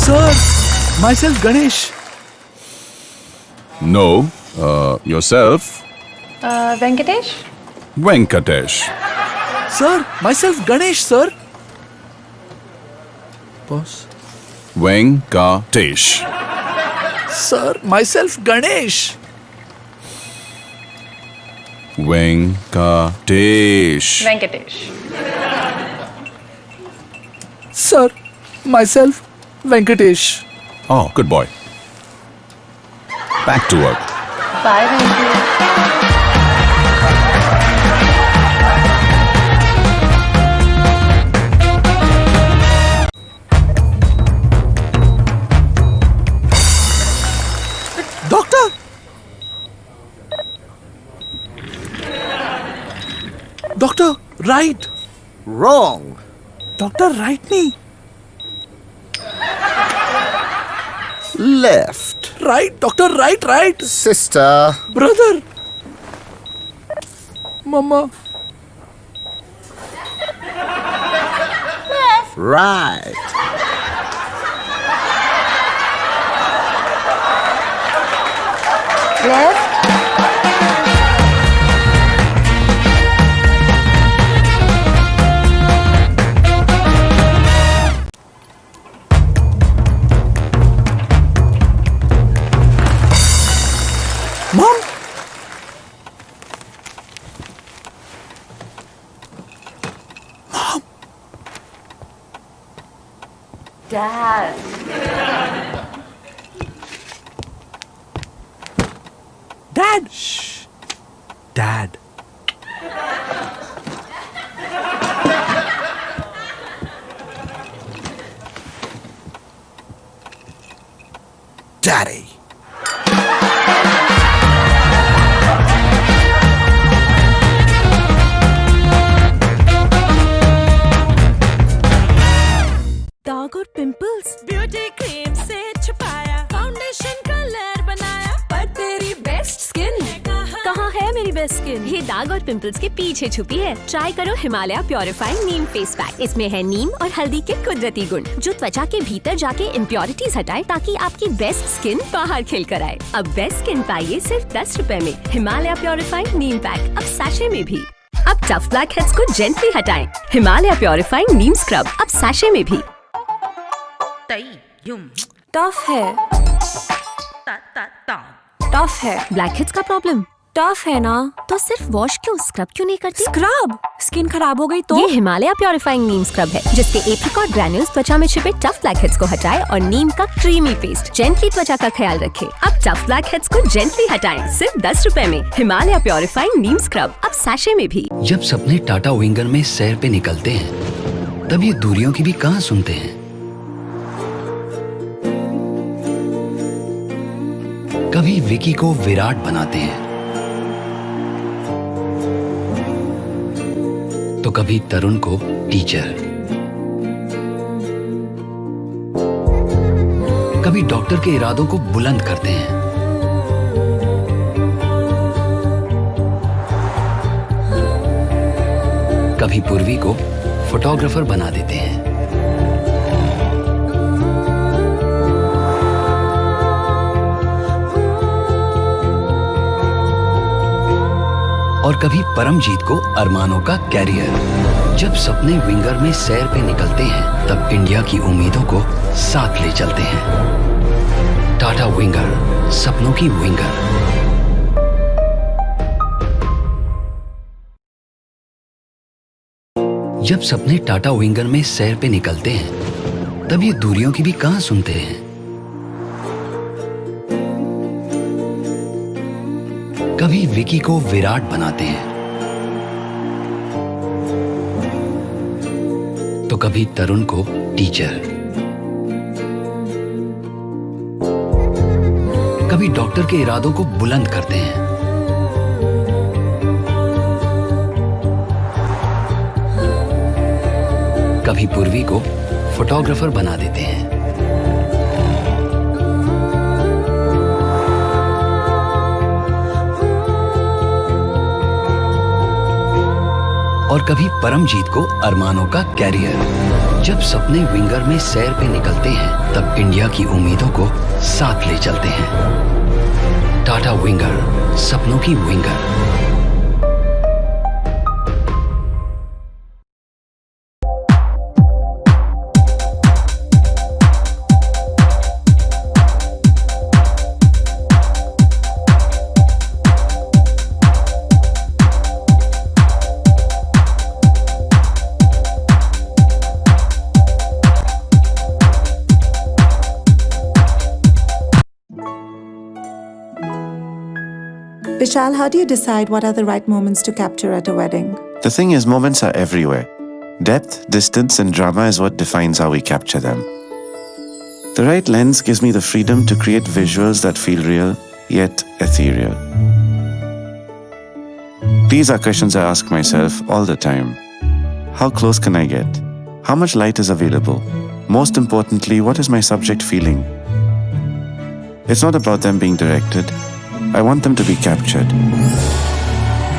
Sir, myself Ganesh. No, yourself, Venkatesh? Venkatesh. Sir, myself Ganesh, sir. Boss. Venkatesh. Sir, myself Ganesh. Venkatesh. Venkatesh. Sir, myself Venkatesh. Oh, good boy. Back to work. Bye, Venky. Doctor! Doctor, right. Wrong. Doctor, right knee. Left. Right, doctor, right. Sister. Brother. Mama. Right. Left. Mom. Dad. Dad. Shh. Dad. Daddy. दाग और pimples beauty cream से छुपाया, foundation colour बनाया, पर तेरी best skin कहाँ है मेरी बेस्ट स्किन? ये दाग और पिंपल्स के पीछे छुपी है। ट्राई करो हिमालय प्योरिफाइंग नीम फेस पैक। इसमें है नीम और हल्दी के कुदरती गुण जो त्वचा के भीतर जाके इम्प्योरिटीज हटाए ताकि आपकी बेस्ट स्किन बाहर खिल कर आए। अब बेस्ट स्किन पाइए सिर्फ 10 रुपए में। हिमालय प्योरिफाइंग नीम पैक अब सैशे में भी। अब टफ ब्लैक हेड्स को जेंटली हटाएं। हिमालय प्योरिफाइंग नीम स्क्रब अब सैशे में भी। टफ है, टफ है, ब्लैक हेड्स का प्रॉब्लम टफ है ना? तो सिर्फ वॉश क्यों, स्क्रब क्यों नहीं करती? स्क्रब स्किन खराब हो गई तो? ये हिमालय प्योरिफाइंग नीम स्क्रब है जिसके एप्रिकॉट ग्रैन्यूल्स त्वचा में छिपे टफ ब्लैक हेड्स को हटाए और नीम का क्रीमी पेस्ट जेंटली त्वचा का ख्याल रखे। अब टफ ब्लैक हेड्स को जेंटली हटाएं सिर्फ 10 रुपए में। हिमालय प्योरिफाइंग नीम स्क्रब अब सैशे में भी। जब सपने टाटा विंगर में सैर पे निकलते हैं तब ये दूरियों की भी कहां सुनते हैं। कभी विकी को विराट बनाते हैं तो कभी तरुण को टीचर, कभी डॉक्टर के इरादों को बुलंद करते हैं, कभी पूर्वी को फोटोग्राफर बना देते हैं, और कभी परमजीत को अरमानों का कैरियर। जब सपने विंगर में सैर पे निकलते हैं तब इंडिया की उम्मीदों को साथ ले चलते हैं। टाटा विंगर, सपनों की विंगर। जब सपने टाटा विंगर में सैर पे निकलते हैं तब ये दूरियों की भी कहां सुनते हैं। कभी विकी को विराट बनाते हैं तो कभी तरुण को टीचर, कभी डॉक्टर के इरादों को बुलंद करते हैं, कभी पूर्वी को फोटोग्राफर बना देते हैं, और कभी परमजीत को अरमानों का कैरियर। जब सपने विंगर में सैर पे निकलते हैं तब इंडिया की उम्मीदों को साथ ले चलते हैं। टाटा विंगर, सपनों की winger. Vishal, how do you decide what are the right moments to capture at a wedding? The thing is, moments are everywhere. Depth, distance, and drama is what defines how we capture them. The right lens gives me the freedom to create visuals that feel real, yet ethereal. These are questions I ask myself all the time. How close can I get? How much light is available? Most importantly, what is my subject feeling? It's not about them being directed. I want them to be captured.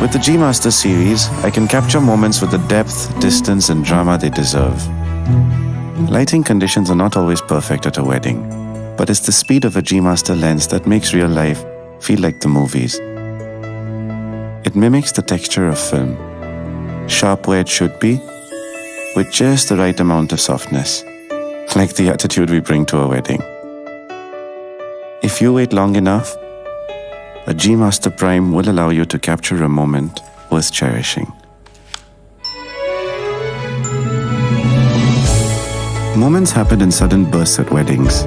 With the G Master series, I can capture moments with the depth, distance, and drama they deserve. Lighting conditions are not always perfect at a wedding, but it's the speed of a G Master lens that makes real life feel like the movies. It mimics the texture of film, sharp where it should be, with just the right amount of softness, like the attitude we bring to a wedding. If you wait long enough, a G Master Prime will allow you to capture a moment worth cherishing. Moments happen in sudden bursts at weddings.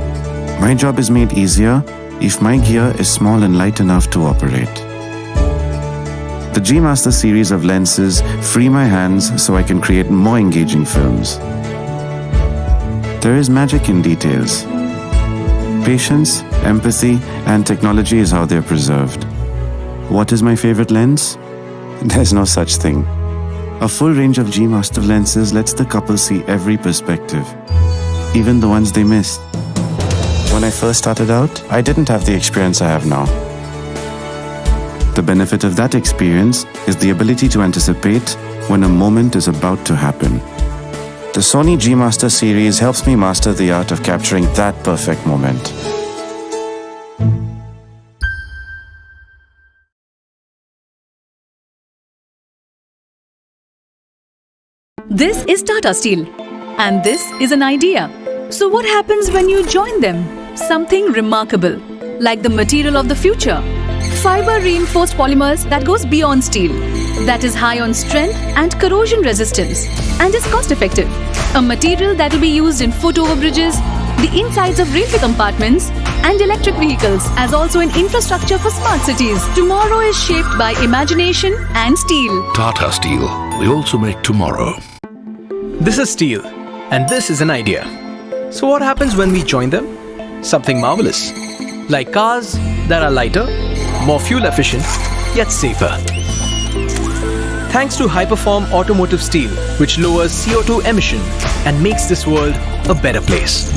My job is made easier if my gear is small and light enough to operate. The G Master series of lenses free my hands so I can create more engaging films. There is magic in details. Patience, empathy, and technology is how they're preserved. What is my favorite lens? There's no such thing. A full range of G Master lenses lets the couple see every perspective, even the ones they missed. When I first started out, I didn't have the experience I have now. The benefit of that experience is the ability to anticipate when a moment is about to happen. The Sony G Master series helps me master the art of capturing that perfect moment. This is Tata Steel, and this is an idea. So what happens when you join them? Something remarkable, like the material of the future. Fiber reinforced polymers that goes beyond steel, that is high on strength and corrosion resistance, and is cost effective. A material that will be used in foot overbridges, the insides of railway compartments, and electric vehicles, as also in infrastructure for smart cities. Tomorrow is shaped by imagination and steel. Tata Steel. We also make tomorrow. This is steel, and this is an idea. So what happens when we join them? Something marvelous. Like cars that are lighter, more fuel efficient, yet safer. Thanks to high-perform automotive steel, which lowers CO2 emission and makes this world a better place.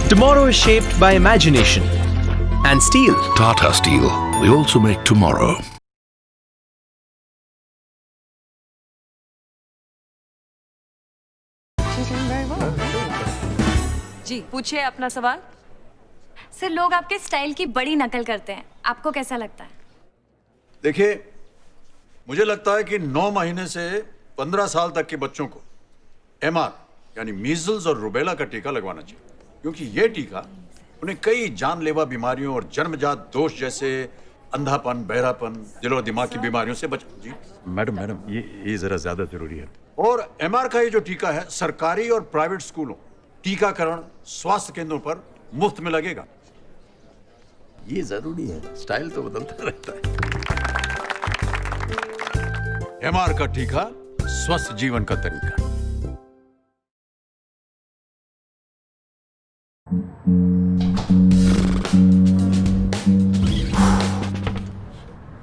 Tomorrow is shaped by imagination and steel. Tata Steel. We also make tomorrow. जी पूछिए अपना सवाल। Sir, लोग आपके style की बड़ी नकल करते हैं, आपको कैसा लगता है? देखिए, मुझे लगता है कि 9 महीने से 15 साल तक के बच्चों को MR यानी मीजल्स और रूबेला का टीका लगवाना चाहिए, क्योंकि ये टीका उन्हें कई जानलेवा बीमारियों और जन्मजात दोष जैसे अंधापन, बहरापन, दिल और दिमाग की बीमारियों से बचा। जी मैडम ये जरा ज्यादा जरूरी है। और MR का ये जो टीका है सरकारी और प्राइवेट स्कूलों, टीकाकरण, स्वास्थ्य केंद्रों पर मुफ्त में लगेगा। ये जरूरी है, स्टाइल तो बदलता रहता है। MR का टीका, स्वस्थ जीवन का तरीका।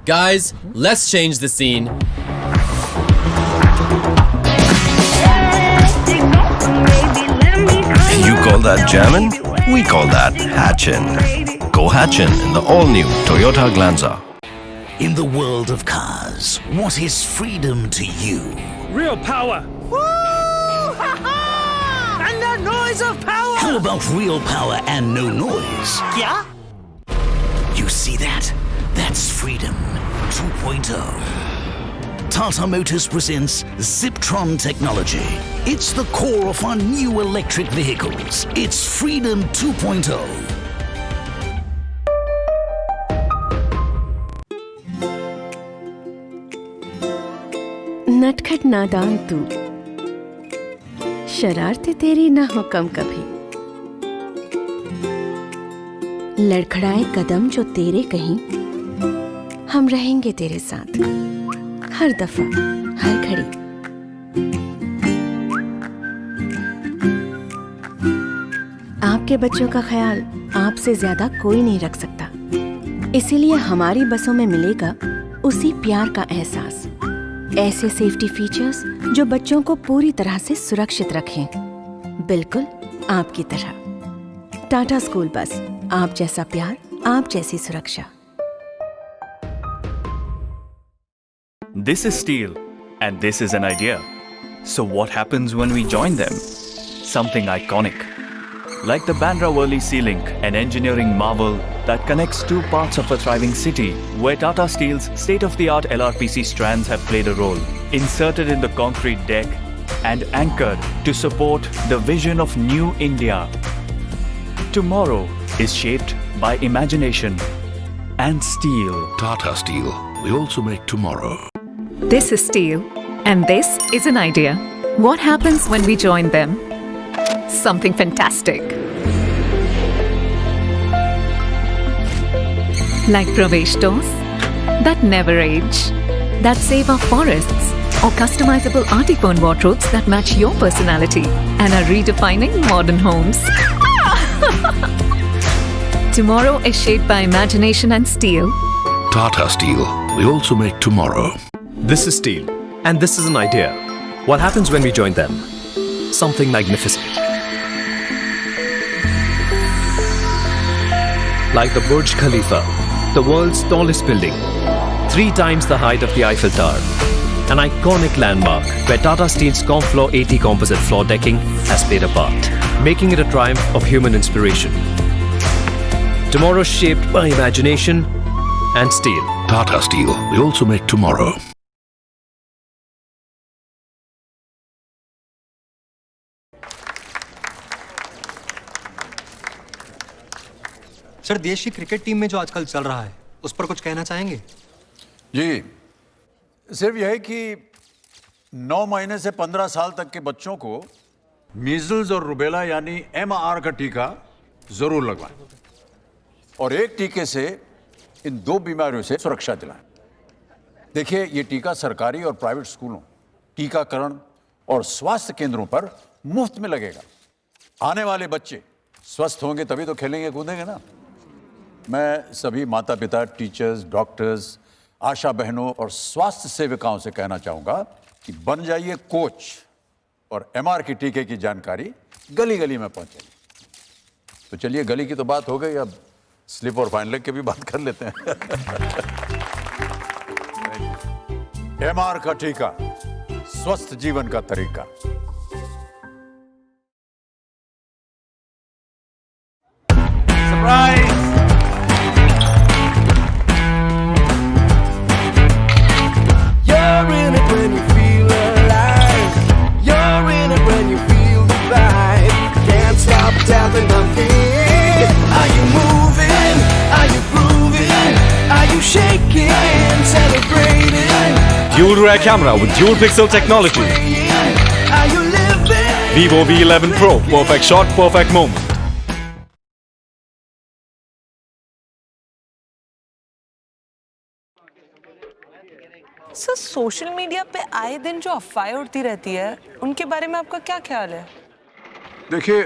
Guys, let's change the scene. You call that jamming? We call that hatchin'. Go hatchin' in the all-new Toyota Glanza. In the world of cars, is, what is freedom to you? Real power. And the noise of power! How about real power and no noise? Yeah? You see that? That's freedom 2.0. Tata Motors presents Ziptron technology. It's the core of our new electric vehicles. It's Freedom 2.0. नटखट नादान तू, शरारते तेरी ना हो कम कभी। लड़खड़ाए कदम जो तेरे कहीं, हम रहेंगे तेरे साथ हर दफा हर घड़ी। आपके बच्चों का ख्याल आपसे ज्यादा कोई नहीं रख सकता, इसीलिए हमारी बसों में मिलेगा उसी प्यार का एहसास। ऐसे सेफ्टी फीचर्स जो बच्चों को पूरी तरह से सुरक्षित रखें, बिल्कुल आपकी तरह। टाटा स्कूल बस, आप जैसा प्यार, आप जैसी सुरक्षा। This is Steel, and this is an idea. So what happens when we join them? Something iconic. Like the Bandra Worli Sea Link, an engineering marvel that connects two parts of a thriving city, where Tata Steel's state-of-the-art LRPC strands have played a role, inserted in the concrete deck and anchored to support the vision of New India. Tomorrow is shaped by imagination and steel. Tata Steel. We also make tomorrow. This is Steel, and this is an idea. What happens when we join them? Something fantastic. Like Pravesh doors that never age, that save our forests, or customizable Artiphone wardrobes that match your personality and are redefining modern homes. Tomorrow is shaped by imagination and steel. Tata Steel. We also make tomorrow. This is Steel, and this is an idea. What happens when we join them? Something magnificent. Like the Burj Khalifa, the world's tallest building, 3 times the height of the Eiffel Tower. An iconic landmark where Tata Steel's Comfloor 80 composite floor decking has played a part, making it a triumph of human inspiration. Tomorrow shaped by imagination and steel. Tata Steel. We also make tomorrow. Sir, देश की cricket team में जो आजकल चल रहा है, उस पर कुछ कहना चाहेंगे? जी, सिर्फ यही कि 9 महीने से 15 साल तक के बच्चों को मीजल्स और रुबेला यानी MR का टीका जरूर लगवाएं और एक टीके से इन 2 बीमारियों से सुरक्षा दिलाएं। देखिए, ये टीका सरकारी और प्राइवेट स्कूलों, टीकाकरण और स्वास्थ्य केंद्रों पर मुफ्त में लगेगा। आने वाले बच्चे स्वस्थ होंगे तभी तो खेलेंगे कूदेंगे ना। मैं सभी माता पिता, टीचर्स, डॉक्टर्स, आशा बहनों और स्वास्थ्य सेविकाओं से कहना चाहूंगा कि बन जाइए कोच और MR की टीके की जानकारी गली गली में पहुंचाइए। तो चलिए, गली की तो बात हो गई, अब स्लिप और फाइन लेग की भी बात कर लेते हैं। MR का टीका, स्वस्थ जीवन का तरीका। Surprise! You're in it when you feel alive. You're in it when you feel the vibe. Can't stop tapping the feet. Are you moving? Are you grooving? Are you shaking? Celebrating? Dual rear camera with dual pixel technology. Are you living? Vivo V11 Pro. Perfect shot, perfect moment. Sir, social media पे आए दिन जो अफवाहें उड़ती रहती है, उनके बारे में आपका क्या ख्याल है? देखिए,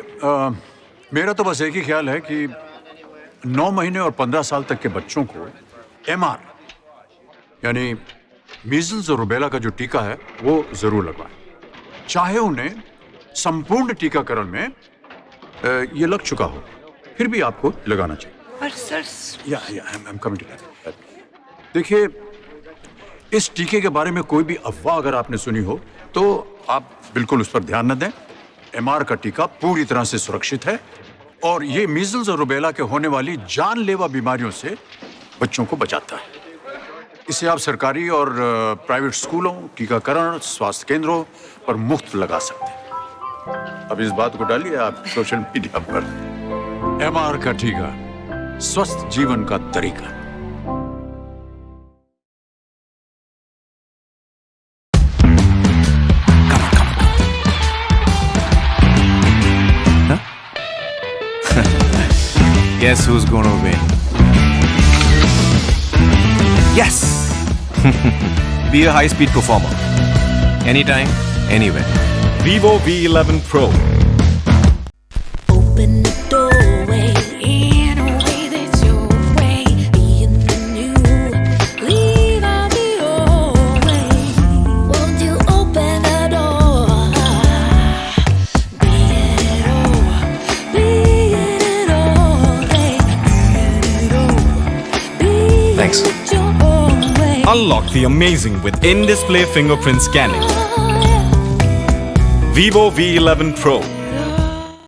मेरा तो बस एक ही ख्याल है कि 9 महीने और 15 साल तक के बच्चों को MR यानी मीजल्स और रुबेला का जो टीका है वो जरूर लगवाएं, चाहे उन्हें संपूर्ण टीकाकरण में ये लग चुका हो, फिर भी आपको लगाना चाहिए। पर sir, I'm coming to that. देखिए, इस टीके के बारे में कोई भी अफवाह अगर आपने सुनी हो तो आप बिल्कुल उस पर ध्यान न दें। एमआर का टीका पूरी तरह से सुरक्षित है और ये मीजल्स और रुबेला के होने वाली जानलेवा बीमारियों से बच्चों को बचाता है। इसे आप सरकारी और प्राइवेट स्कूलों, टीकाकरण, स्वास्थ्य केंद्रों पर मुफ्त लगा सकते हैं। अब इस बात को डालिए आप सोशल मीडिया पर। एमआर का टीका, स्वस्थ जीवन का तरीका। Guess who's gonna win? Yes! Be a high-speed performer. Anytime, anywhere. Vivo V11 Pro. Open the doorway in a way that's your way. Be in the new, leave out the old way. Won't you open the door? Be in it all, be in it all day. Be in it all, be Thanks. it your own way. Unlock the amazing with in-display fingerprint scanning. Vivo V11 Pro.